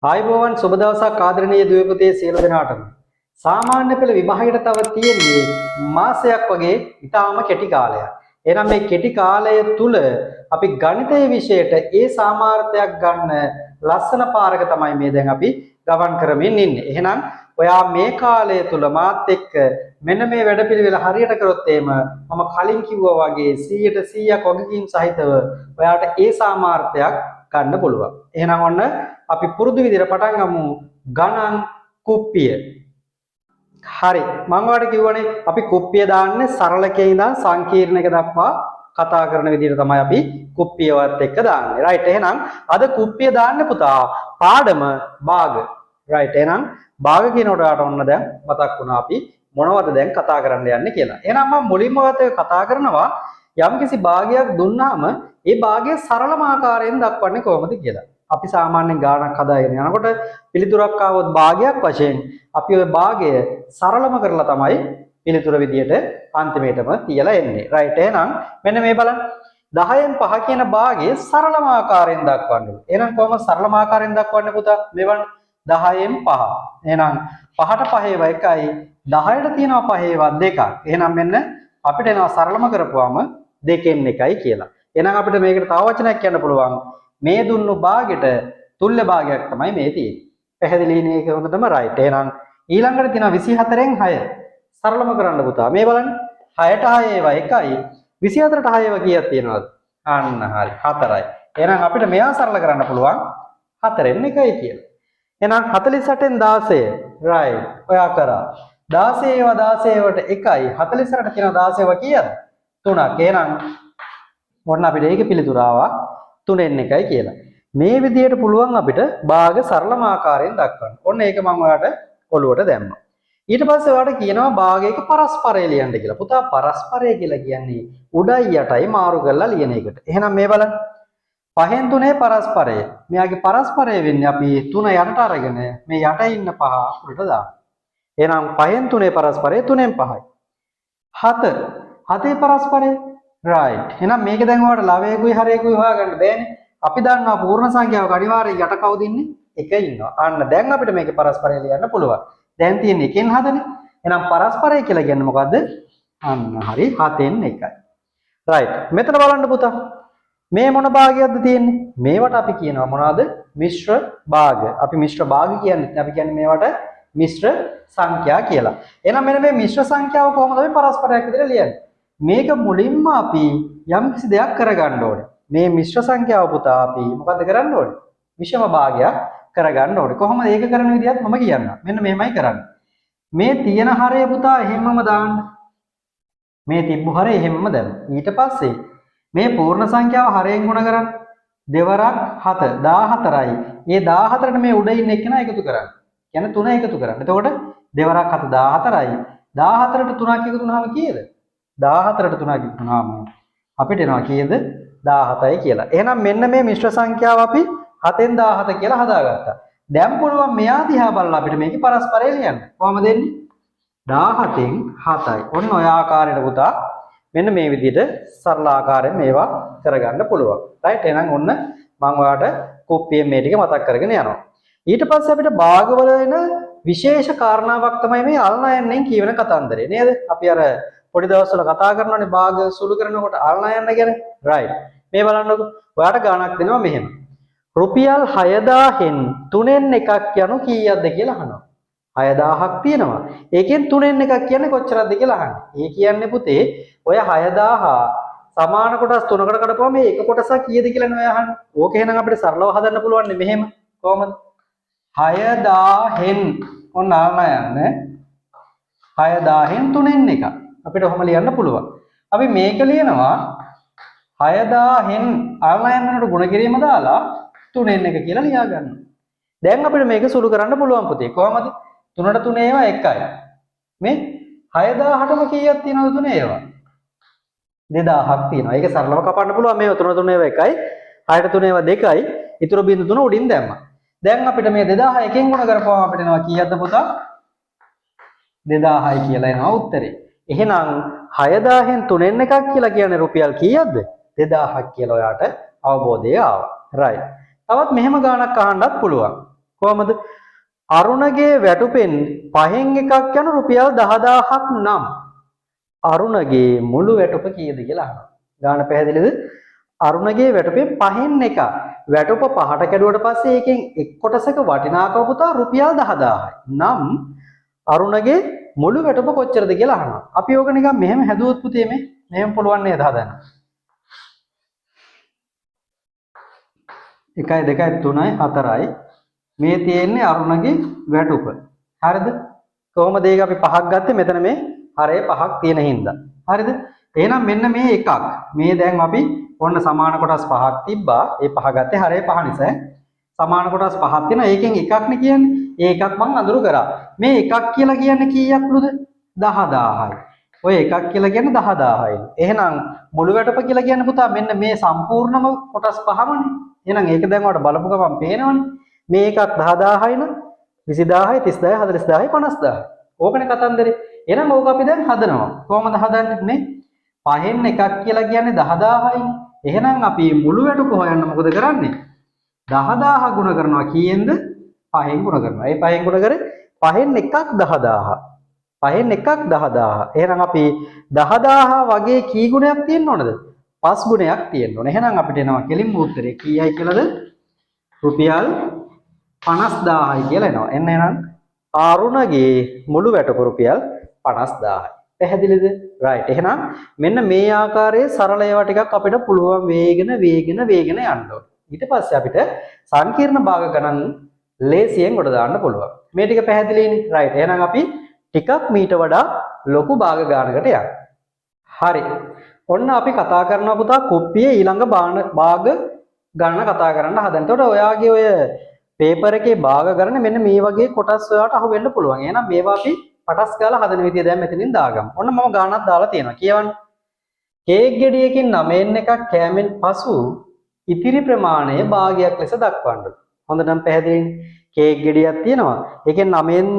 ආයුබෝවන් සුබ දවසක් ආදරණීය දූපතේ සියලු දෙනාටම. සාමාන්‍ය පෙළ විභාගයට තව තියෙන්නේ මාසයක් වගේ ඉතාම කෙටි කාලයක්. එහෙනම් මේ කෙටි කාලය තුල අපි ගණිතයේ විෂයට ඒ සාමාර්ථයක් ගන්න ලස්සන පාරක තමයි මේ දැන් අපි ගමන් කරමින් ඉන්නේ. එහෙනම් ඔයා මේ කාලය තුල මාත් එක්ක මෙන්න මේ වැඩපිළිවෙල හරියට කරොත් මම කලින් කිව්වා වගේ 100% වගකීම් සහිතව ඔයාට ඒ සාමාර්ථයක් ගන්න පුළුවන්. එහෙනම් ඔන්න අපි පුරුදු විදිහට පටන් ගමු ගණන් කුප්පිය. හරි. මම ඔයාලට කිව්වනේ අපි කුප්පිය දාන්නේ සරලකේ ඉඳන් සංකීර්ණක දක්වා කතා කරන විදිහට තමයි අපි කුප්පියවත් එක්ක දාන්නේ. රයිට්. එහෙනම් අද කුප්පිය දාන්න පුතා පාඩම භාග. රයිට්. එහෙනම් භාග කියනකොට ඔයාලට ඔන්න දැන් මතක් වුණා අපි මොනවද දැන් කතා කරන්න යන්නේ කියලා. එහෙනම් මම මුලින්ම ඔයත් කතා කරනවා යම්කිසි භාගයක් දුන්නාම ඒ භාගය සරලම ආකාරයෙන් දක්වන්නේ කොහොමද කියලා. අපි සාමාන්‍යයෙන් ගාණක් හදාගෙන යනකොට පිළිතුරක් ආවොත් භාගයක් වශයෙන් අපි ওই භාගය සරලම කරලා තමයි පිළිතුර විදියට අන්තිමේටම තියලා එන්නේ. රයිට්. එහෙනම් මෙන්න මේ බලන්න 10න් 5 කියන භාගය සරලම ආකාරයෙන් දක්වන්න ඕනේ. එහෙනම් කොහොමද සරලම ආකාරයෙන් දක්වන්නේ පුතා? මේවන්න 10න් 5. එහෙනම් 5ට 5 ඒවා 1යි 10ට තියෙනවා 5 ඒවා 2ක්. එහෙනම් මෙන්න අපිට එනවා සරලම කරපුවාම 2න් 1යි කියලා. එහෙනම් අපිට මේකට තව වචනයක් කියන්න පුළුවන්. මේ දුන්නු භාගයට තුල්්‍ය භාගයක් තමයි මේ තියෙන්නේ. පැහැදිලි නේ? ඒක හොඳටම රයිට්. එහෙනම් ඊළඟට තියෙනවා 24න් 6. සරලම කරන්න පුතා. මේ බලන්න. 6ට 6 ඒවා 1යි. 24ට 6 ඒවා කීයක් තියෙනවද? අන්න හරි. 4යි. එහෙනම් අපිට මෙයා සරල කරන්න පුළුවන් 4න් 1යි කියලා. එහෙනම් 48න් 16. රයිට්. ඔයා කරා. 16 ඒවා 16 ඒවට 1යි. 48ට තියෙනවා 16 ඒවා කීයද? 3ක්. එහෙනම් ඔන්න අපිට ඒක පිළිතුර ආවා 3න් 1යි කියලා. මේ විදිහට පුළුවන් අපිට භාග සරලම ආකාරයෙන් දක්වන්න. ඔන්න ඒක මම ඔයාලට ඔළුවට දැම්මා. ඊට පස්සේ ඔයාලට කියනවා භාගයක පරස්පරය ලියන්න කියලා. පුතා පරස්පරය කියලා කියන්නේ උඩයි යටයි මාරු කරලා ලියන එකට. එහෙනම් මේ බලන්න. 5න් 3 පරස්පරය. මෙයාගේ පරස්පරය වෙන්නේ අපි 3 යටට අරගෙන මේ යට ඉන්න 5 උඩට දාන්න. එහෙනම් 5න් 3 පරස්පරය 3න් 5යි. 7 7 පරස්පරය right. එහෙනම් මේක දැන් ඔයාලට ලවයකුයි හරයකුයි හොයාගන්න බෑනේ. අපි දන්නවා පූර්ණ සංඛ්‍යාවක අනිවාර්යයෙන් යට කවුද ඉන්නේ? 1 ඉන්නවා. අන්න දැන් අපිට මේකේ පරස්පරය ලියන්න පුළුවන්. දැන් තියෙන්නේ 1න් 7නේ. එහෙනම් පරස්පරය කියලා කියන්නේ මොකද්ද? අන්න හරි 7න් 1යි. right. මෙතන බලන්න පුතා. මේ මොන භාගයක්ද තියෙන්නේ? මේවට අපි කියනවා මොනවද? මිශ්‍ර භාග. අපි මිශ්‍ර භාග කියන්නේ අපි කියන්නේ මේවට මිශ්‍ර සංඛ්‍යා කියලා. එහෙනම් මෙන්න මේ මිශ්‍ර සංඛ්‍යාව කොහොමද අපි පරස්පරයක් විදිහට ලියන්නේ? මේක මුලින්ම අපි යම් කිසි දෙයක් කරගන්න ඕනේ. මේ මිශ්‍ර සංඛ්‍යාව පුතා අපි මොකද්ද කරන්න ඕනේ? විෂම භාගයක් කරගන්න ඕනේ. කොහොමද ඒක කරන විදිහත් මම කියන්නම්. මෙන්න මෙහෙමයි කරන්නේ. මේ තියෙන හරය පුතා එහෙමම දාන්න. මේ තිබ්බු හරය එහෙමම දාන්න. ඊට පස්සේ මේ පූර්ණ සංඛ්‍යාව හරයෙන් ගුණ කරන්න. දෙවරක් 7 14යි. මේ 14ට මේ උඩ ඉන්න එක්කෙනා එකතු කරන්න. කියන්නේ 3 එකතු කරන්න. එතකොට දෙවරක් 7 14යි. 14ට 3ක් එකතු වුණාම කීයද? 14ට 3ක් එකතු වුණාම අපිට එනවා කීයද? 17යි කියලා. එහෙනම් මෙන්න මේ මිශ්‍ර සංඛ්‍යාව අපි 7න් 17 කියලා හදාගත්තා. දැන් පුළුවන් මෙයා දිහා බලලා අපිට මේකේ පරස්පරය ලියන්න. කොහමද එන්නේ? 17න් 7යි. ඔන්න ඔය ආකාරයට පුතා මෙන්න මේ විදිහට සරල ආකාරයෙන් මේවා කරගන්න පුළුවන්. රයිට්. එහෙනම් ඔන්න මම ඔයාලට කුප්පියෙන් මේ ටික මතක් කරගෙන යනවා. ඊට පස්සේ අපිට භාගවල වෙන විශේෂ කාරණාවක් තමයි මේ අල්නයන්ෙන් කියවෙන කතන්දරය නේද? අපි අර පොඩි දවස්වල කතා කරනවානේ භාග සුළු කරනකොට අල්නයන් ගැන. රයිට්. මේ බලන්නකො. ඔයාලට ගාණක් දෙනවා මෙහෙම. රුපියල් 6000න් 3න් 1ක් යනු කීයක්ද කියලා අහනවා. 6000ක් තියෙනවා. ඒකෙන් 3න් 1ක් කියන්නේ කොච්චරද කියලා අහන්නේ. ඒ කියන්නේ පුතේ ඔය 6000 සමාන කොටස් 3කට කඩපුවම මේ එක කොටසක් කීයද කියලා නේ ඔය අහන්නේ. ඕක එහෙනම් අපිට සරලව හදන්න පුළුවන් නේ මෙහෙම. කොහමද? 6000න් ඔන්න අල්නයන් 6000න් 3න් 1ක්. අපිට ඔහොම ලියන්න පුළුවන්. අපි මේක ලියනවා 6000න් අල්නයන් වලට ගුණ කිරීම දාලා 3න් 1 කියලා ලියා ගන්නවා. දැන් අපිට මේක සුළු කරන්න පුළුවන් පුතේ. කොහමද? 3ට 3 ඒවා 1යි. මේ 6000ටම කීයක් තියෙනවද 3 ඒවා? 2000ක් තියෙනවා. ඒක සරලව කපන්න පුළුවන්. මේව 3 3 ඒවා 1යි. 6ට 3 ඒවා 2යි. ඊටු බිඳු 3 උඩින් දැම්මා. දැන් අපිට මේ 2000 එකෙන් ගුණ කරපුවම අපිට එනවා කීයක්ද පුතා? 2000යි කියලා එනවා උත්තරේ. එහෙනම් 6000න් 3න් 1ක් කියලා කියන්නේ රුපියල් කීයක්ද? 2000ක් කියලා ඔයාට අවබෝධය ආවා. right. තවත් මෙහෙම ගාණක් අහන්නත් පුළුවන්. කොහමද? අරුණගේ වැටුපෙන් පහෙන් එකක් යන රුපියල් 10000ක් නම් අරුණගේ මුළු වැටුප කීයද කියලා අහනවා. ගාන පැහැදිලිද? අරුණගේ වැටුපෙන් පහෙන් එක. වැටුප පහට කැඩුවට පස්සේ ඒකෙන් එක් කොටසක වටිනාකම පුතා රුපියල් 10000යි. නම් අරුණගේ මුළු වැටුප කොච්චරද කියලා අහනවා. අපි ඕක නිකන් මෙහෙම හැදුවොත් පුතේ මෙහෙම පුළුවන් නේද හදන්න? 1 2 3 4යි මේ තියෙන්නේ අරුණගේ වැටුප. හරිද? කොහොමද ඒක අපි පහක් ගත්තේ? මෙතන මේ හරය පහක් තියෙන හින්දා. හරිද? එහෙනම් මෙන්න මේ එකක්. මේ දැන් අපි ඔන්න සමාන කොටස් පහක් තිබ්බා. ඒ පහ ගත්තේ හරය පහ නිසා. සමාන කොටස් පහක් තියෙනවා. ඒකෙන් එකක්නේ කියන්නේ. ඒ එකක් මම අඳුරු කරා. මේ එකක් කියලා කියන්නේ කීයක්ලුද? 10000යි. ඔය එකක් කියලා කියන්නේ 10000යි. එහෙනම් මුළු වැටුප කියලා කියන්නේ පුතා මෙන්න මේ සම්පූර්ණම කොටස් පහමනේ. එහෙනම් ඒක දැන් ඔයාලට බලපු ගමන් පේනවනේ. මේ එකක් 10000යි නම් 20000යි 30000යි 40000යි 50000යි. ඕකනේ කතන්දරේ. එහෙනම් ඕක අපි දැන් හදනවා. කොහොමද හදන්නේ මේ? පහෙන් එකක් කියලා කියන්නේ 10000යිනේ. එහෙනම් අපි මුළු වැටුප හොයන්න මොකද කරන්නේ? 10000 ගුණ කරනවා කීයෙන්ද? පහෙන් ගුණ කරනවා. ඒ පහෙන් ගුණ කරේ පහෙන් එකක් 10000. පහෙන් එකක් 10000. එහෙනම් අපි 10000 වගේ කී ගුණයක් තියෙන්න ඕනද? 5 ගුණයක් තියෙන්න ඕන. එහෙනම් අපිට එනවා කෙලින්ම උත්තරේ කීයයි කියලාද? රුපියල් 50000යි කියලා එනවා. එන්න එහෙනම් අරුණගේ මුළු වැටුප රුපියල් 50000යි. පැහැදිලිද? right. එහෙනම් මෙන්න මේ ආකාරයේ සරල ඒවා ටිකක් අපිට පුළුවන් වේගෙන යන්න ඕන. ඊට පස්සේ අපිට සංකීර්ණ භාග ගණන් ලේසියෙන් කොට දාන්න පුළුවන්. මේ ටික පැහැදිලිනේ? right. එහෙනම් අපි ටිකක් මීට වඩා ලොකු භාග ගණනකට යන්න. හරි. ඔන්න අපි කතා කරනවා පුතා කුප්පියේ ඊළඟ භාග ගණන කතා කරන්න හදන. එතකොට ඔයාගේ ඔය පේපර් එකේ භාග ගණන මෙන්න මේ වගේ කොටස් වලට අහු වෙන්න පුළුවන්. එහෙනම් මේවා අපි පටස් ගාලා හදන විදිය දැන් මෙතනින් දාගමු. ඔන්න මම ගානක් දාලා තියෙනවා. කියවන්න. කේක් ගෙඩියකින් 9න් එකක් කෑමෙන් පසු ඉතිරි ප්‍රමාණය භාගයක් ලෙස දක්වන්න. හොඳටම පැහැදිලිනේ. කේක් ගෙඩියක් තියෙනවා. ඒකෙන් 9න්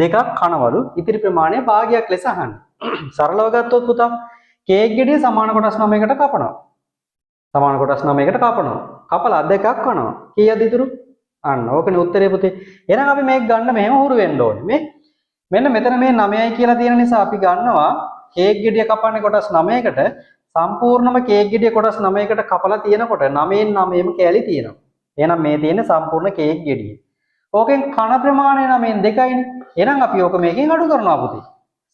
දෙකක් කනවලු. ඉතිරි ප්‍රමාණය භාගයක් ලෙස අහන්න. සරලව ගත්තොත් පුතා කේක් ගෙඩිය සමාන කොටස් 9කට කපනවා. සමාන කොටස් 9කට කපනවා. කපලා දෙකක් කනවා. කීයද ඉතුරු? අන්න ඕකනේ උත්තරේ පුතේ. එහෙනම් අපි මේක ගන්න මෙහෙම හුරු වෙන්න ඕනේ. මෙන්න මෙතන මේ 9යි කියලා තියෙන නිසා අපි ගන්නවා කේක් ගෙඩිය කපන්නේ කොටස් 9කට සම්පූර්ණම කේක් ගෙඩිය කොටස් 9කට කපලා තියෙනකොට 9න් 9ම කෑලි තියෙනවා. එහෙනම් මේ තියෙන්නේ සම්පූර්ණ කේක් ගෙඩිය. ඕකෙන් කන ප්‍රමාණය 9න් 2යිනේ. එහෙනම් අපි ඕක මේකෙන් අඩු කරනවා පුතේ.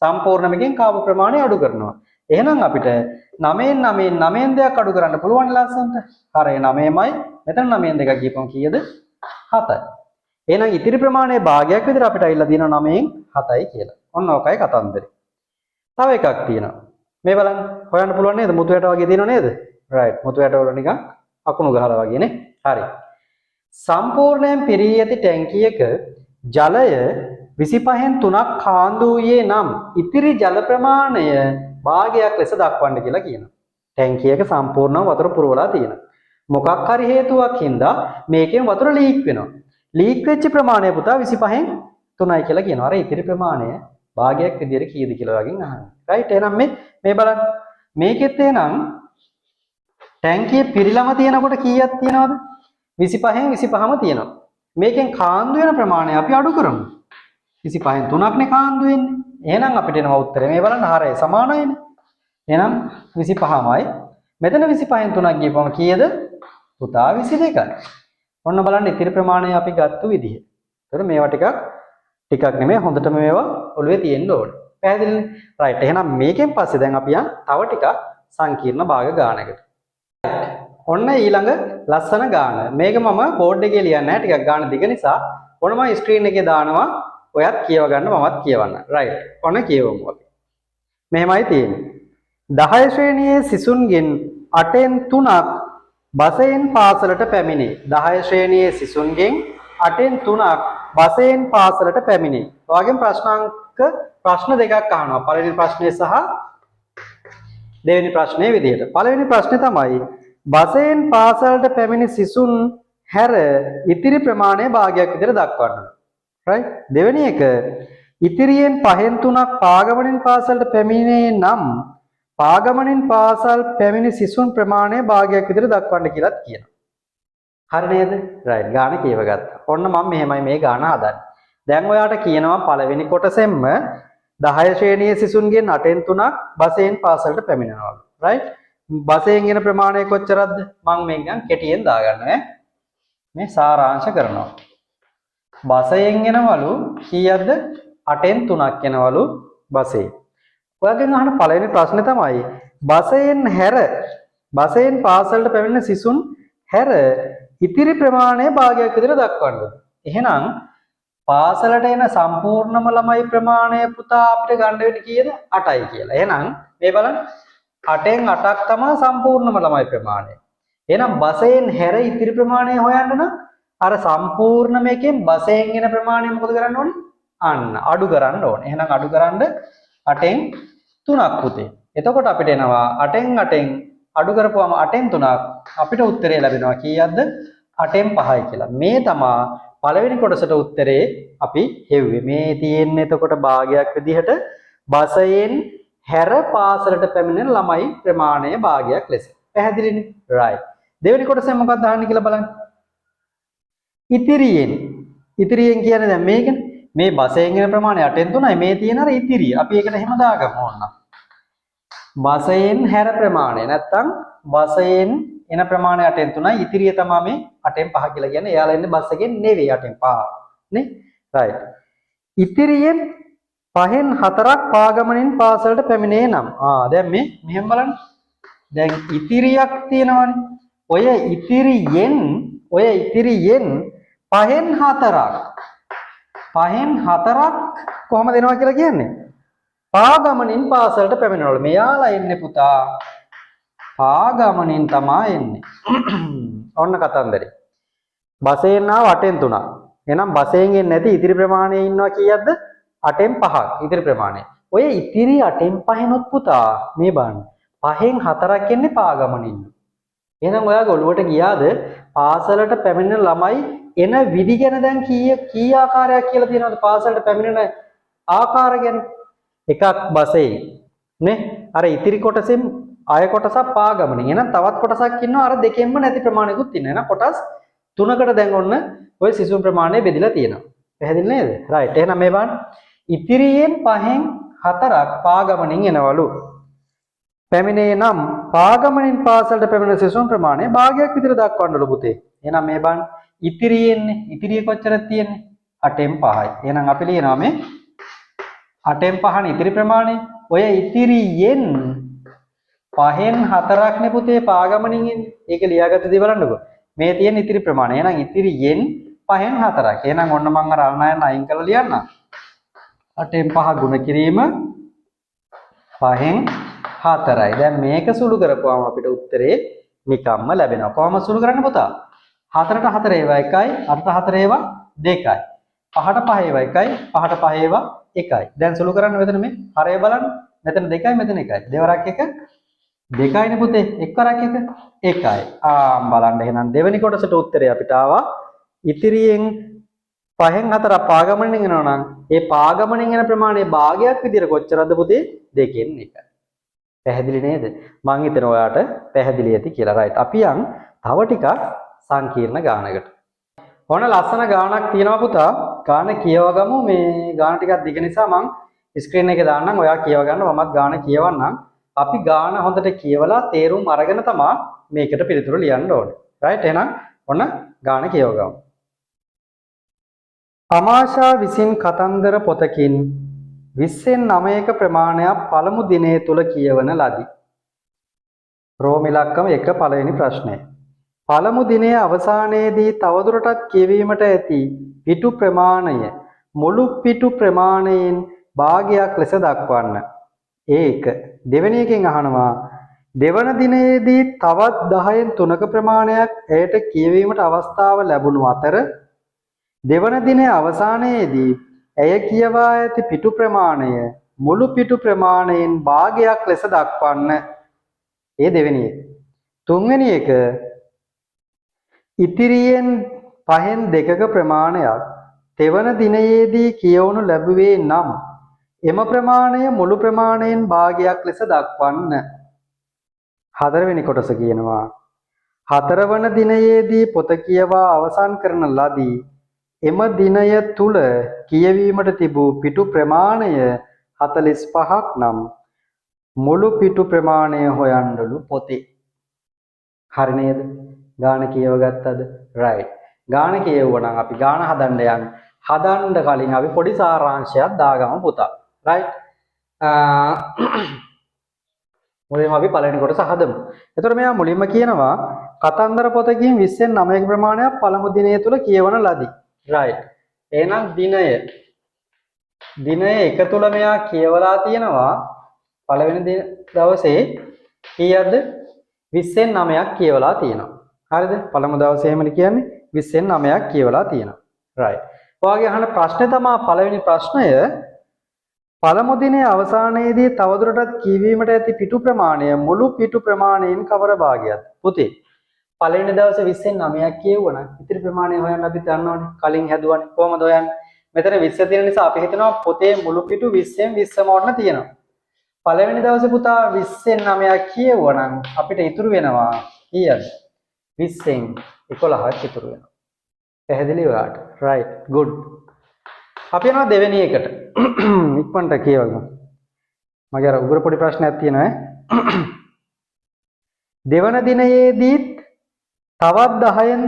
සම්පූර්ණ මේකෙන් කාපු ප්‍රමාණය අඩු කරනවා. එහෙනම් අපිට 9න් 2ක් අඩු කරන්න පුළුවන් ලස්සනට. හරි 9මයි මෙතන 9න් 2ක් ගියපම කීයද? 7යි. එහෙනම් ඉතිරි ප්‍රමාණයේ භාගයක් විතර අපිට අයිලා තියෙනවා 9න් 7යි කියලා. ඔන්න ඕකයි කතන්දරේ. තව එකක් තියෙනවා. මේ බලන්න. හොයන්න පුළුවන් නේද? මුතු ඇට වගේ තියෙනව නේද? right. මුතු ඇට වල නිකන් අකුණු ගහලා වගේ නේ. හරි. සම්පූර්ණයෙන් පිරී ඇති ටැංකියක ජලය 25න් 3ක් කාන්දු වූයේ නම් ඉතිරි ජල ප්‍රමාණය භාගයක් ලෙස දක්වන්න කියලා කියනවා. ටැංකියක සම්පූර්ණව වතුර පුරවලා තියෙනවා. මොකක් හරි හේතුවක් හින්දා මේකෙන් වතුර ලීක් වෙනවා. ලීක් වෙච්ච ප්‍රමාණය පුතා 25න් 3යි කියලා කියනවා. අර ඉතිරි ප්‍රමාණය භාගයක් විදියට කීයද කියලා වගේ අහනවා. right. එහෙනම් මේ බලන්න. මේකෙත් එහෙනම් ටැංකියේ පිරීලම තියෙනකොට කීයක් තියෙනවද? 25න් 25ම තියෙනවා. මේකෙන් කාන්දු වෙන ප්‍රමාණය අපි අඩු කරමු. 25න් 3ක්නේ කාන්දු වෙන්නේ. එහෙනම් අපිට එනවා උත්තරේ. මේ බලන්න හරය සමානයිනේ. එහෙනම් 25මයි. මෙතන 25න් 3ක් ගියපම කීයද? පුතා 22යි. ඔන්න බලන්න ඉතිරි ප්‍රමාණය අපි ගත්ත විදිහ. ඒතර මේවා ටිකක් නෙමෙයි හොඳටම මේවා ඔළුවේ තියෙන්න ඕනේ. පැහැදිලිනේ? right. එහෙනම් මේකෙන් පස්සේ දැන් අපි තව ටිකක් සංකීර්ණ භාග ගානකට. ඔන්න ඊළඟ ලස්සන ගාන. මේක මම බෝඩ් එකේ ලියන්නේ නැහැ. ටිකක් ගාන දිග නිසා ඔන්න මම ස්ක්‍රීන් එකේ දානවා. ඔයත් කියව ගන්න මමත් කියවන්න. right. ඔන්න කියවමු අපි. මෙහෙමයි තියෙන්නේ. 10 ශ්‍රේණියේ සිසුන්ගෙන් 8න් 3ක් බසයෙන් පාසලට පැමිණේ. 10 ශ්‍රේණියේ සිසුන්ගෙන් 8න් 3ක් බසයෙන් පාසලට පැමිණේ. ඔයගෙන් ප්‍රශ්න දෙකක් අහනවා. පළවෙනි ප්‍රශ්නේ සහ දෙවෙනි ප්‍රශ්නේ විදිහට. පළවෙනි ප්‍රශ්නේ තමයි බසයෙන් පාසලට පැමිණි සිසුන් හැර ඉතිරි ප්‍රමාණය භාගයක් විතර දක්වන්න. right. දෙවෙනි එක ඉතිරියෙන් 5න් 3ක් පාගමනින් පාසලට පැමිණේ නම් පාගමනින් පාසල් පැමිණි සිසුන් ප්‍රමාණය භාගයක් විතර දක්වන්න කියලාත් කියනවා. හරි නේද? රයිට්. ගාන කියව ගත්තා. ඔන්න මම මෙහෙමයි මේ ගාන හදන්නේ. දැන් ඔයාට කියනවා පළවෙනි කොටසෙන්ම 10 ශ්‍රේණියේ සිසුන්ගෙන් 8න් 3ක් බසයෙන් පාසලට පැමිණෙනවලු. රයිට්? බසයෙන් එන ප්‍රමාණය කොච්චරද? මම මේකෙන් කෙටියෙන් දාගන්නවා. මේ සාරාංශ කරනවා. බසයෙන් එනවලු කීයක්ද? 8න් 3ක් එනවලු බසයෙන්. ඔයාගෙන් අහන පළවෙනි ප්‍රශ්නේ තමයි බසයෙන් පාසලට පැමිණෙන සිසුන් හැර ඉතිරි ප්‍රමාණය භාගයක් විදිහට දක්වන්න. එහෙනම් පාසලට එන සම්පූර්ණම ළමයි ප්‍රමාණය පුතා අපිට ගන්න වෙන්නේ කීයද? 8යි කියලා. එහෙනම් මේ බලන්න 8න් 8ක් තමයි සම්පූර්ණම ළමයි ප්‍රමාණය. එහෙනම් බසයෙන් හැර ඉතිරි ප්‍රමාණය හොයන්න නම් අර සම්පූර්ණ මේකෙන් බසයෙන් එන ප්‍රමාණය මොකද කරන්න ඕනේ? අන්න අඩු කරන්න ඕනේ. එහෙනම් අඩු කරන්න 8න් 3ක් පුතේ. එතකොට අපිට එනවා 8න් 8න් අඩු කරපුවාම 8න් 3ක් අපිට උත්තරේ ලැබෙනවා කීයක්ද? 8න් 5යි කියලා. මේ තමයි පළවෙනි කොටසට උත්තරේ අපි හෙව්වේ. මේ තියෙන්නේ එතකොට භාගයක් විදිහට බසයෙන් හැර පාසලට පැමිණෙන ළමයි ප්‍රමාණය භාගයක් ලෙස. පැහැදිලිනේ? right. දෙවෙනි කොටසෙන් මොකක්ද අහන්නේ කියලා බලන්න. ඉතිරියෙන් කියන්නේ දැන් මේකනේ. මේ බසයෙන් එන ප්‍රමාණය 8න් 3යි. මේ තියෙන අර ඉතිරිය. අපි ඒකට එහෙම දාගමු ඕන්න. බසයෙන් හැර ප්‍රමාණය නැත්තම් බසයෙන් එන ප්‍රමාණය 8න් 3යි. ඉතිරිය තමයි මේ 8න් 5 කියලා කියන්නේ. එයාලා ඉන්නේ බස් එකෙන් නෙවෙයි 8න් 5. නේ? right. ඉතිරියෙන් 5න් 4ක් පාගමනින් පාසලට පැමිණේ නම්. දැන් මේ මෙහෙම බලන්න. දැන් ඉතිරියක් තියෙනවනේ. ඔය ඉතිරියෙන් 5න් 4ක් කොහමද එනවා කියලා කියන්නේ? පාගමනින් පාසලට පැමිණෙනවලු. මෙයාලා එන්නේ පුතා පාගමනින් තමයි එන්නේ. ඔන්න කතන්දරේ. බසයෙන් ආව 8න් 3ක්. එහෙනම් බසයෙන් එන්නේ නැති ඉතිරි ප්‍රමාණය ඉන්නවා කීයක්ද? 8න් 5ක් ඉතිරි ප්‍රමාණය. ඔය ඉතිරි 8න් 5නොත් පුතා මේ බලන්න. 5න් 4ක් එන්නේ පාගමනින්. එහෙනම් ඔයාගේ ඔළුවට ගියාද පාසලට පැමිණෙන ළමයි එන විදි ගැන දැන් කී ආකාරයක් කියලා තියෙනවද පාසලට පැමිණෙන ආකාර ගැන? එකක් බසෙයි නේ අර ඉතිරි කොටසෙන් අය කොටසක් පාගමනින්. එහෙනම් තවත් කොටසක් ඉන්නවා අර දෙකෙන්ම නැති ප්‍රමාණයකුත් ඉන්නවා. එහෙනම් කොටස් තුනකට දැන් ඔන්න ওই සිසුන් ප්‍රමාණය බෙදලා තියෙනවා. පැහැදිලි නේද? රයිට්. එහෙනම් මේ බලන්න ඉතිරියෙන් 5න් 4ක් පාගමනින් එනවලු. පැමිණේ නම් පාගමනින් පාසලට පැමිණෙන සිසුන් ප්‍රමාණය භාගයක් විතර දක්වන්නලු පුතේ. එහෙනම් මේ බලන්න ඉතිරියෙන්නේ ඉතිරිය කොච්චරද තියෙන්නේ? 8න් 5යි. එහෙනම් අපි ලියනවා මේ 8න් 5නේ ඉතිරි ප්‍රමාණය. ඔය ඉතිරියෙන් 5න් 4ක් නේ පුතේ පාගමනින් එන්නේ. ඒක ලියාගත්තද බලන්නකෝ. මේ තියෙන ඉතිරි ප්‍රමාණය. එහෙනම් ඉතිරියෙන් 5න් 4ක්. එහෙනම් ඔන්න මම අර අල්නයන් අයින් කරලා ලියන්නම්. 8න් 5 ගුණ කිරීම 5න් 4යි. දැන් මේක සුළු කරපුවාම අපිට උත්තරේ නිකම්ම ලැබෙනවා. කොහොමද සුළු කරන්නේ පුතා? 4ට 4 ඒවා 1යි, 8ට 4 ඒවා 2යි. 5ට 5 ඒවා 1යි, 5ට 5 ඒවා 1යි. දැන් සුළු කරන්න මෙතන මේ හරය බලන්න. මෙතන 2යි මෙතන 1යි. දෙවරක් 1 2යිනේ පුතේ. එක්වරක් 1 1යි. බලන්න එහෙනම් දෙවෙනි කොටසට උත්තරේ අපිට ආවා ඉතිරියෙන් 5න් 4ක් පාගමනින් එනවා නම් ඒ පාගමනින් එන ප්‍රමාණය භාගයක් විදිහට කොච්චරද පුතේ? 2කින් 1යි. පැහැදිලි නේද? මං හිතනවා ඔයාට පැහැදිලි ඇති කියලා. රයිට්. අපි යන් තව ටිකක් සංකීර්ණ ගානකට. ඕන ලස්සන ගානක් තියෙනවා පුතා. ගාන කියව ගමු. මේ ගාන ටිකක් දිග නිසා මං ස්ක්‍රීන් එකේ දාන්නම්. ඔයා කියව ගන්න. මමත් ගාන කියවන්නම්. අපි ගාන හොඳට කියවලා තේරුම් අරගෙන තමයි මේකට පිළිතුරු ලියන්න ඕනේ. රයිට්. එහෙනම් ඔන්න ගාන කියව ගමු. තමාෂා විසින් කතන්දර පොතකින් 20න් 9ක ප්‍රමාණයක් පළමු දිනය තුල කියවන ලදී. රෝම ඉලක්කම 1 පළවෙනි ප්‍රශ්නය. පළමු දිනයේ අවසානයේදී තවදුරටත් කියවීමට ඇති පිටු ප්‍රමාණය මුළු පිටු ප්‍රමාණයෙන් භාගයක් ලෙස දක්වන්න. ඒක දෙවෙනි එකෙන් අහනවා දෙවන දිනයේදී තවත් 10න් 3ක ප්‍රමාණයක් එයට කියවීමට අවස්ථාව ලැබුණු අතර දෙවන දිනයේ අවසානයේදී ඇය කියවා ඇති පිටු ප්‍රමාණය මුළු පිටු ප්‍රමාණයෙන් භාගයක් ලෙස දක්වන්න. ඒ දෙවෙනි එක. තුන්වෙනි එක ඉතිරියෙන් 5න් 2ක ප්‍රමාණයක් තෙවන දිනයේදී කියවනු ලැබුවේ නම් එම ප්‍රමාණය මුළු ප්‍රමාණයෙන් භාගයක් ලෙස දක්වන්න. හතරවෙනි කොටස කියනවා හතරවන දිනයේදී පොත කියවා අවසන් කරන ලදී. එම දිනය තුල කියවීමට තිබූ පිටු ප්‍රමාණය 45ක් නම් මුළු පිටු ප්‍රමාණය හොයන්නලු පොතේ. හරි නේද? ගාන කියව ගත්තද? right. ගාන කියවුවනම් අපි ගාන හදන්න යන්නේ. හදන්න කලින් අපි පොඩි සාරාංශයක් දාගමු පුතා. right. මුලින්ම අපි පළවෙනි කොටස හදමු. එතකොට මෙයා මුලින්ම කියනවා කතන්දර පොතකින් 20න් 9ක ප්‍රමාණයක් පළමු දිනය තුල කියවන ලදී. right. එහෙනම් දිනය එක තුල මෙයා කියවලා තියෙනවා පළවෙනි දවසේ කීයක්ද? 20න් 9ක් කියවලා තියෙනවා. හරිද? පළමු දවසේ එහෙමනේ කියන්නේ 20න් 9ක් කියවලා තියෙනවා. right. ඔයාගේ අහන ප්‍රශ්නේ තමයි පළවෙනි ප්‍රශ්නය පළමු දිනේ අවසානයේදී තවදුරටත් කියවීමට ඇති පිටු ප්‍රමාණය මුළු පිටු ප්‍රමාණයෙන් කවර භාගයක්ද? පුතේ පළවෙනි දවසේ 20න් 9ක් කියවුවා නම් ඉතිරි ප්‍රමාණය හොයන්න අපි දන්නවනේ. කලින් හැදුවානේ. කොහමද හොයන්නේ? මෙතන 20 තියෙන නිසා අපි හිතනවා පොතේ මුළු පිටු 20න් 20ම ඕන තියෙනවා. පළවෙනි දවසේ පුතා 20න් 9ක් කියවුවා නම් අපිට ඉතුරු වෙනවා කීයද? 20න් 11ක් ඉතුරු වෙනවා. පැහැදිලි ඔයාලට? right good. අපි යනවා දෙවෙනි එකට. ඉක්මනට කියවගමු. මගේ අර උගුර පොඩි ප්‍රශ්නයක් තියෙනවා දෙවන දිනයේදීත් තවත් 10න්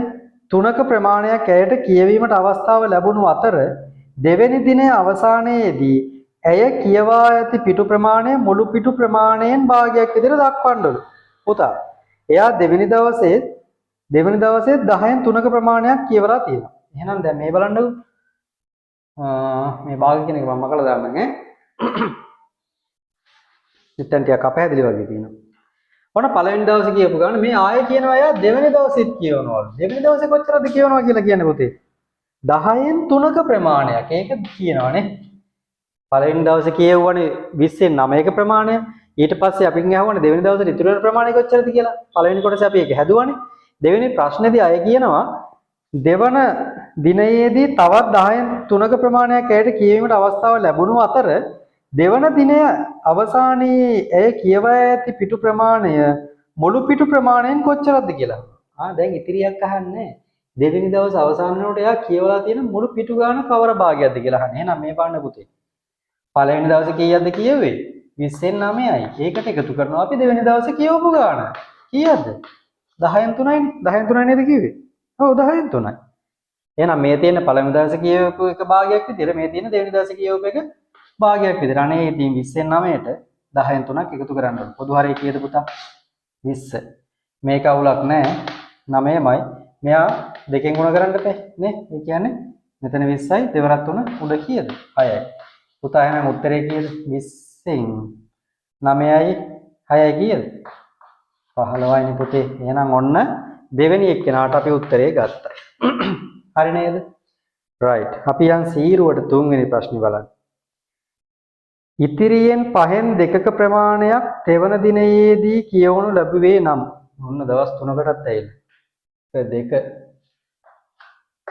3ක ප්‍රමාණයක් ඇයට කියවීමට අවස්ථාව ලැබුණු අතර දෙවැනි දිනයේ අවසානයේදී ඇය කියවා ඇති පිටු ප්‍රමාණය මුළු පිටු ප්‍රමාණයෙන් භාගයක් විදිහට දක්වන්නලු. පුතා එයා දෙවෙනි දවසේ 10න් 3ක ප්‍රමාණයක් කියවලා තියෙනවා. එහෙනම් දැන් මේ බලන්නකෝ. මේ භාගය කියන එක මම මකලා දාන්නම් ඈ. ඉතින් ටිකක් අපහැදිලි වගේ තියෙනවා. ඔන්න පළවෙනි දවසේ කියපු ගමන් මේ ආයෙ කියනවා එයා දෙවෙනි දවසෙත් කියවනවලු. දෙවෙනි දවසේ කොච්චරද කියවනවා කියලා කියන්නේ පුතේ. 10න් 3ක ප්‍රමාණයක්. ඒක කියනවානේ. පළවෙනි දවසේ කියවුවනේ 20න් 9ක ප්‍රමාණය. ඊට පස්සේ අපින් අහුවනේ දෙවෙනි දවසේ ඉතුරු වෙන ප්‍රමාණය කොච්චරද කියලා. පළවෙනි කොටසේ අපි ඒක හැදුවානේ. දෙවෙනි ප්‍රශ්නේදී අය කියනවා දෙවන දිනයේදී තවත් 10න් 3ක ප්‍රමාණයක් ඇයට කියවීමට අවස්ථාව ලැබුණු අතර දෙවන දිනය අවසානයේ ඇය කියවා ඇති පිටු ප්‍රමාණය මුළු පිටු ප්‍රමාණයෙන් කොච්චරද කියලා. දැන් ඉතිරියක් අහන්නේ. දෙවෙනි දවස් අවසාන වෙනකොට එයා කියවලා තියෙන මුළු පිටු ගාන කවර භාගයක්ද කියලා අහන්නේ. එහෙනම් මේ බලන්න පුතේ. පළවෙනි දවසේ කීයක්ද කියුවේ? 20න් 9යි. ඒකට එකතු කරනවා අපි දෙවෙනි දවසේ කියවපු ගාන. කීයක්ද? 10න් 3යිනේ. 10න් 3යි නේද කිව්වේ? ඔව් 10න් 3යි. එහෙනම් මේ තියෙන පළවෙනි දවසේ කියවපු එක භාගයක් විදිහට මේ තියෙන දෙවෙනි දවසේ කියවපු එක භාගයක් විදිහට. අනේ ඉතින් 20න් 9ට 10න් 3ක් එකතු කරන්න ඕනේ. පොදු හරය කීයද පුතා? 20. මේක අවුලක් නැහැ. 9මයි. මෙයා දෙකෙන් ගුණ කරන්න බෑ නේ? ඒ කියන්නේ මෙතන 20යි දෙවරක් 3 උඩ කීයද? 6යි. පුතා එහෙනම් උත්තරේ කීයද? 20න් 9යි 6යි කීයද? 15යිනේ පුතේ. එහෙනම් ඔන්න දෙවෙනි එක්කෙනාට අපි උත්තරේ ගත්තා. හරි නේද? right. අපි යන් සීරුවට තුන්වෙනි ප්‍රශ්නේ බලන්න. ඉතිරියෙන් 5න් 2ක ප්‍රමාණයක් තෙවන දිනයේදී කියවනු ලැබුවේ නම් ඔන්න දවස් 3කටත් ඇවිල්ලා. දෙක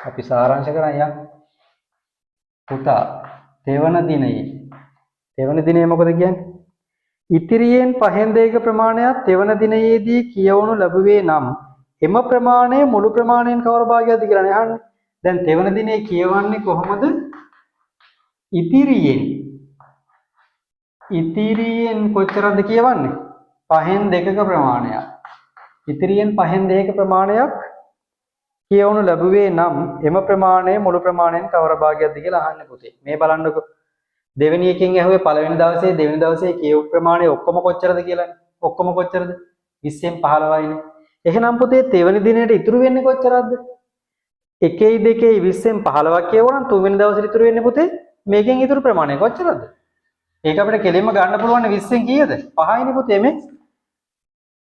අපි සාරාංශ කරන් යන්න. පුතා තෙවන දිනයේ මොකද කියන්නේ? ඉතිරියෙන් 5න් 2ක ප්‍රමාණයක් තෙවන දිනයේදී කියවනු ලැබුවේ නම් එම ප්‍රමාණය මුළු ප්‍රමාණයෙන් කවර භාගයක්ද කියලා නේ අහන්නේ. දැන් තෙවන දිනේ කියවන්නේ කොහොමද? ඉතිරියෙන් කොච්චරද කියවන්නේ? 5න් 2ක ප්‍රමාණයක්. ඉතිරියෙන් 5න් 2ක ප්‍රමාණයක් කියවනු ලැබුවේ නම් එම ප්‍රමාණය මුළු ප්‍රමාණයෙන් කවර භාගයක්ද කියලා අහන්නේ පුතේ. මේ බලන්නකෝ. දෙවෙනි එකෙන් ඇහුවේ පළවෙනි දවසේ දෙවෙනි දවසේ කියවපු ප්‍රමාණය ඔක්කොම කොච්චරද කියලානේ. ඔක්කොම කොච්චරද? 20න් 15යිනේ. එහෙනම් පුතේ තෙවෙනි දිනේට ඉතුරු වෙන්නේ කොච්චරද? 1යි 2යි 20න් 15ක් කියවුවනම් තුන්වෙනි දවසේ ඉතුරු වෙන්නේ පුතේ මේකෙන් ඉතුරු ප්‍රමාණය කොච්චරද? ඒක අපිට කෙලින්ම ගන්න පුළුවන් 20න් කීයද? 5යිනේ පුතේ මේ.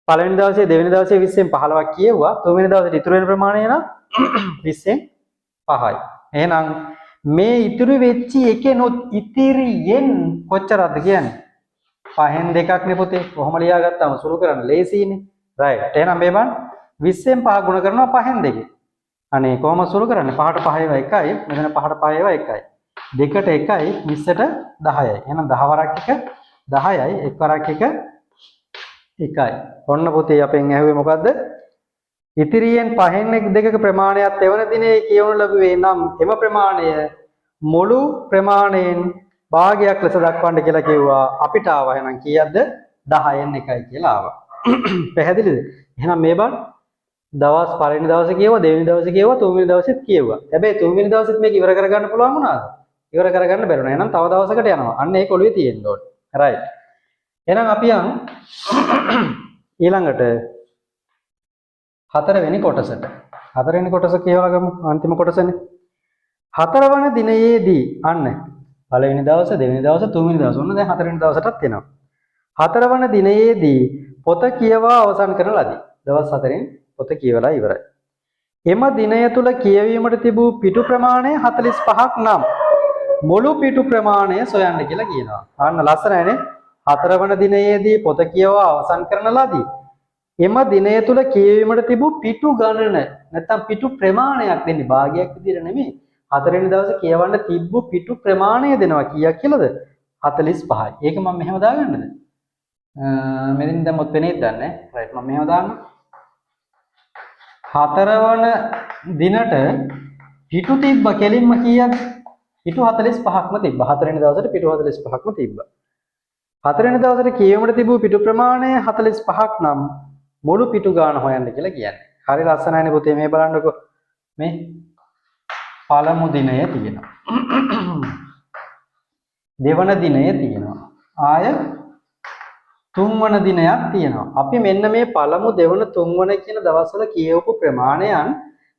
පළවෙනි දවසේ දෙවෙනි දවසේ 20න් 15ක් කියවුවා. තුන්වෙනි දවසේ ඉතුරු වෙන ප්‍රමාණය නම් 20න් 5යි. එහෙනම් මේ ඉතුරු වෙච්ච එකෙනොත් ඉතිරියෙන් කොච්චරද කියන්නේ? 5න් 2ක් නේ පුතේ. කොහොම ලියාගත්තාම සුළු කරන්න ලේසියිනේ. right. එහෙනම් මේ බලන්න 20න් 5 ගුණ කරනවා 5න් 2. අනේ කොහොම සුළු කරන්නේ? 5ට 5 ඒවා 1යි. මෙතන 5ට 5 ඒවා 1යි. 2ට 1යි 20ට 10යි. එහෙනම් 10 වරක් 1 10යි. 1 වරක් 1 1යි. ඔන්න පුතේ අපෙන් ඇහුවේ මොකද්ද? ඉතිරියෙන් පහෙන් දෙකක ප්‍රමාණයක් එවන දිනේ කියවනු ලැබුවේ නම් එම ප්‍රමාණය මුළු ප්‍රමාණයෙන් භාගයක් ලෙස දක්වන්න කියලා කිව්වා. අපිට ආවා එහෙනම් කීයක්ද? 10න් 1යි කියලා ආවා. පැහැදිලිද? එහෙනම් මේ බන් දවස් පළවෙනි දවසේ කියවුවා, දෙවෙනි දවසේ කියවුවා, තුන්වෙනි දවසෙත් කියවුවා. හැබැයි තුන්වෙනි දවසෙත් මේක ඉවර කරගන්න පුළුවන් වුණාද? ඉවර කරගන්න බැරුණා. එහෙනම් තව දවසකට යනවා. අන්න ඒක ඔළුවේ තියෙන්න ඕනේ. රයිට්. එහෙනම් අපි යන් ඊළඟට හතරවෙනි කොටසට. හතරවෙනි කොටස කියවලා ගමු. අන්තිම කොටසනේ. හතරවන දිනයේදී අන්න පළවෙනි දවස, දෙවෙනි දවස, තුන්වෙනි දවස. ඔන්න දැන් හතරවෙනි දවසටත් එනවා. හතරවන දිනයේදී පොත කියවා අවසන් කරන ලදී. දවස් 4න් පොත කියවලා ඉවරයි. එම දිනය තුල කියවීමට තිබූ පිටු ප්‍රමාණය 45ක් නම් මුළු පිටු ප්‍රමාණය සොයන්න කියලා කියනවා. අන්න ලස්සනයිනේ. හතරවන දිනයේදී පොත කියවා අවසන් කරන ලදී. එම දිනය තුල කියවීමට තිබූ පිටු ගණන නැත්නම් පිටු ප්‍රමාණයක් දෙන්නේ භාගයක් විදිහට නෙමෙයි. හතරවෙනි දවසේ කියවන්න තිබ්බු පිටු ප්‍රමාණය දෙනවා කීයක් කියලාද? 45යි. ඒක මම මෙහෙම දාගන්නද? මෙතනින් දැන් මොත් වෙන්නේ දන්නේ. රයිට් මම මෙහෙම දාන්න. හතරවන දිනට පිටු තිබ්බ කෙලින්ම කීයක්ද? පිටු 45ක්ම තිබ්බ. හතරවෙනි දවසට පිටු 45ක්ම තිබ්බ. හතරවෙනි දවසට කියවීමට තිබූ පිටු ප්‍රමාණය 45ක් නම් මුළු පිටු ගාන හොයන්න කියලා කියන්නේ. හරි ලස්සනයිනේ පුතේ මේ බලන්නකෝ. මේ පළමු දිනය තියෙනවා. දෙවන දිනය තියෙනවා. ආය තුන්වන දිනයක් තියෙනවා. අපි මෙන්න මේ පළමු දෙවන තුන්වන කියන දවස්වල කියවපු ප්‍රමාණයන්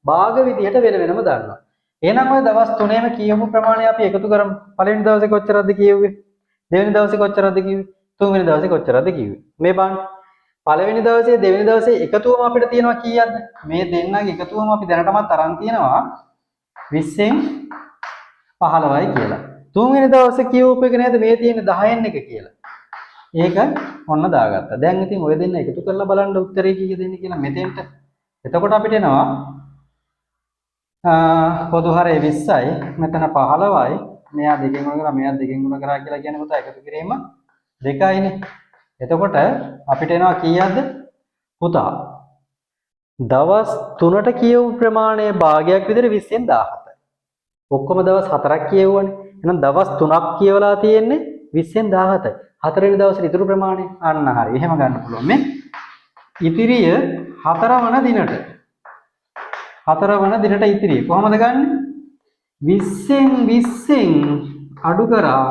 භාග විදිහට වෙන වෙනම දානවා. එහෙනම් ඔය දවස් තුනේම කියවපු ප්‍රමාණය අපි එකතු කරමු. පළවෙනි දවසේ කොච්චරද කියුවේ? දෙවෙනි දවසේ කොච්චරද කිව්වේ? තුන්වෙනි දවසේ කොච්චරද කිව්වේ? මේ බලන්න. පළවෙනි දවසේ දෙවෙනි දවසේ එකතුවම අපිට තියෙනවා කීයක්ද? මේ දෙන්නගේ එකතුවම අපි දැනටමත් අරන් තියෙනවා 20න් 15යි කියලා. තුන්වෙනි දවසේ කියවපු එක නේද මේ තියෙන්නේ 10න් 1 කියලා. ඒක ඔන්න දාගත්තා. දැන් ඉතින් ඔය දෙන්න එකතු කරලා බලන්න උත්තරේ කීයද දෙන්නේ කියලා මෙතෙන්ට. එතකොට අපිට එනවා පොදු හරය 20යි මෙතන 15යි මෙයා දෙකෙන් ගුණ කරා මෙයා දෙකෙන් ගුණ කරා කියලා කියන්නේ පුතා එකතු කිරීම 2යිනේ. එතකොට අපිට එනවා කීයක්ද පුතා? දවස් 3ට කියවපු ප්‍රමාණය භාගයක් විදිහට 20න් 17යි. ඔක්කොම දවස් 4ක් කියවුවානේ. එහෙනම් දවස් 3ක් කියවලා තියෙන්නේ 20න් 17යි. හතරවෙනි දවසේ ඉතුරු ප්‍රමාණය අන්න හරි. එහෙම ගන්න පුළුවන්. මේ ඉතිරිය හතරවන දිනට. හතරවන දිනට ඉතිරිය කොහොමද ගන්නෙ? 20න් අඩු කරා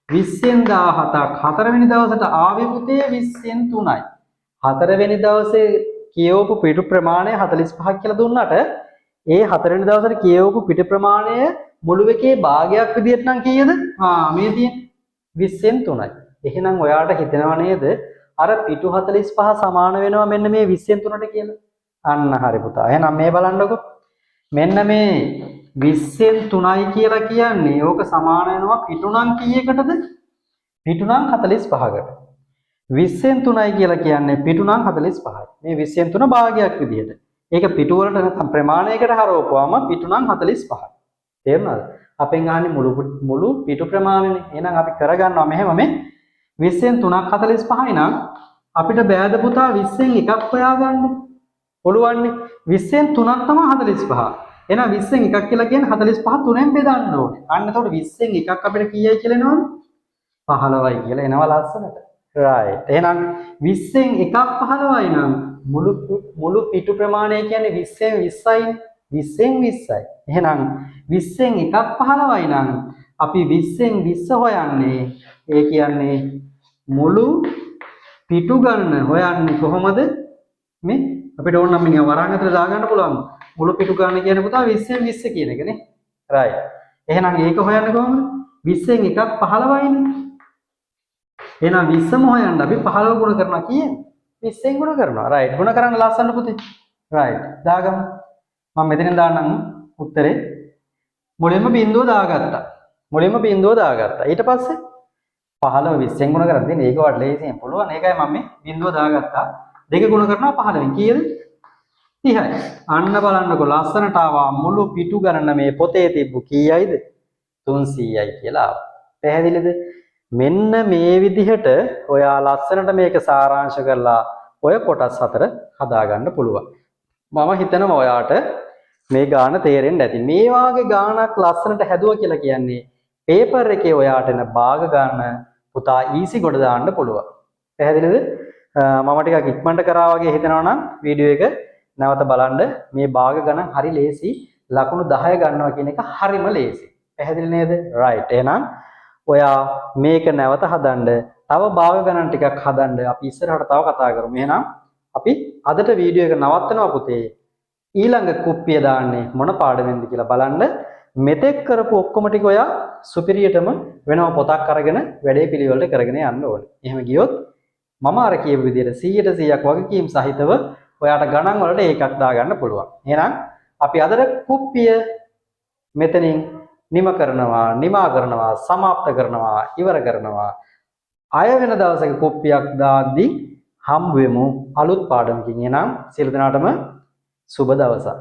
20න් 17ක්. හතරවෙනි දවසට ආවේ පුතේ 20න් 3යි. හතරවෙනි දවසේ කියවපු පිටු ප්‍රමාණය 45ක් කියලා දුන්නාට ඒ හතරවෙනි දවසට කියවපු පිටු ප්‍රමාණය මුළු එකේ භාගයක් විදිහට නම් කීයද? මේ තියෙන්නේ 20න් 3යි. එහෙනම් ඔයාට හිතෙනව නේද අර පිටු 45 සමාන වෙනවා මෙන්න මේ 20න් 3ට කියලා? අන්න හරි පුතා. එහෙනම් මේ බලන්නකො. මෙන්න මේ 20න් 3යි කියලා කියන්නේ ඕක සමාන වෙනවා පිටු නම් කීයකටද? පිටු නම් 45කට. 20න් 3යි කියලා කියන්නේ පිටු නම් 45යි. මේ 20න් 3 භාගයක් විදිහට. ඒක පිටු වලට නැත්නම් ප්‍රමාණයකට හරවපුවාම පිටු නම් 45යි. තේරුණාද? අපෙන් අහන්නේ මුළු පිටු ප්‍රමාණයනේ. එහෙනම් අපි කරගන්නවා මෙහෙම මේ 20න් 3ක් 45යි නම් අපිට බෑද පුතා 20න් එකක් හොයාගන්න. පුළුවන්නේ. 20න් 3ක් තමයි 45. එහෙනම් 20න් එකක් කියලා කියන්නේ 45 3ෙන් බෙදන්න ඕනේ. අන්න එතකොට 20න් එකක් අපිට කීයයි කියලා එනවද? 15යි කියලා එනවා ලස්සනට. right. එහෙනම් 20න් එකක් 15යි නම් මුළු පිටු ප්‍රමාණය කියන්නේ 20න් 20යි. 20න් 20යි. එහෙනම් 20න් එකක් 15යි නම් අපි 20න් 20 හොයන්නේ ඒ කියන්නේ මුළු පිටු ගණන හොයන්නේ කොහොමද? මේ අපිට ඕන නම් මිනිහා වරන් අතර දාගන්න පුළුවන්. මුළු පිටු ගණන කියන්නේ පුතා 20න් 20 කියන එකනේ. right. එහෙනම් ඒක හොයන්නේ කොහොමද? 20න් එකක් 15යිනේ. එහෙනම් 20ම හොයන්න අපි 15 ගුණ කරනවා කියන්නේ 20න් ගුණ කරනවා. right. ගුණ කරන්න ලස්සන පුතේ. right. දාගමු. මම මෙතනින් දාන්නම් උත්තරේ. මුලින්ම බිඳුව දාගත්තා. ඊට පස්සේ 15 20න් ගුණ කරලා දෙන්නේ. ඒක වට ලේසියෙන් පුළුවන්. ඒකයි මම මේ බිඳුව දාගත්තා. දෙක ගුණ කරනවා 15න්. කීයද? 30යි. අන්න බලන්නකෝ ලස්සනට ආවා මුළු පිටු ගණන මේ පොතේ තිබ්බු කීයයිද? 300යි කියලා ආවා. පැහැදිලිද? මෙන්න මේ විදිහට ඔයා ලස්සනට මේක සාරාංශ කරලා ඔය කොටස් හතර හදාගන්න පුළුවන්. මම හිතනවා ඔයාට මේ ගාන තේරෙන්න ඇති. මේ වාගේ ගානක් ලස්සනට හැදුවා කියලා කියන්නේ පේපර් එකේ ඔයාට එන භාග ගන්න පුතා ඊසි කොට දාන්න පුළුවන්. පැහැදිලිද? මම ටිකක් ඉක්මනට කරා වගේ හිතනවා නම් වීඩියෝ එක නැවත බලන්න. මේ භාග ගණන් හරි ලේසි. ලකුණු 10 ගන්නවා කියන එක හරිම ලේසි. පැහැදිලි නේද? right. එහෙනම් ඔයා මේක නැවත හදන්න. තව භාග ගණන් ටිකක් හදන්න. අපි ඉස්සරහට තව කතා කරමු. එහෙනම් අපි අදට වීඩියෝ එක නවත්තනවා පුතේ. ඊළඟ කුප්පිය දාන්නේ මොන පාඩමෙන්ද කියලා බලන්න. මෙතෙක් කරපු ඔක්කොම ටික ඔයා සුපිරියටම වෙනම පොතක් අරගෙන වැඩේ පිළිවෙලට කරගෙන යන්න ඕනේ. එහෙම ගියොත් මම අර කියපු විදිහට 100%ක් වගකීම් සහිතව ඔයාට ගණන් වලට ඒකක් දාගන්න පුළුවන්. එහෙනම් අපි අදට කුප්පිය මෙතනින් නිමා කරනවා, සමාප්ත කරනවා, ඉවර කරනවා. අය වෙන දවසක කුප්පියක් දාද්දී හම්බ වෙමු අලුත් පාඩමකින්. එහෙනම් සියලු දෙනාටම සුබ දවසක්.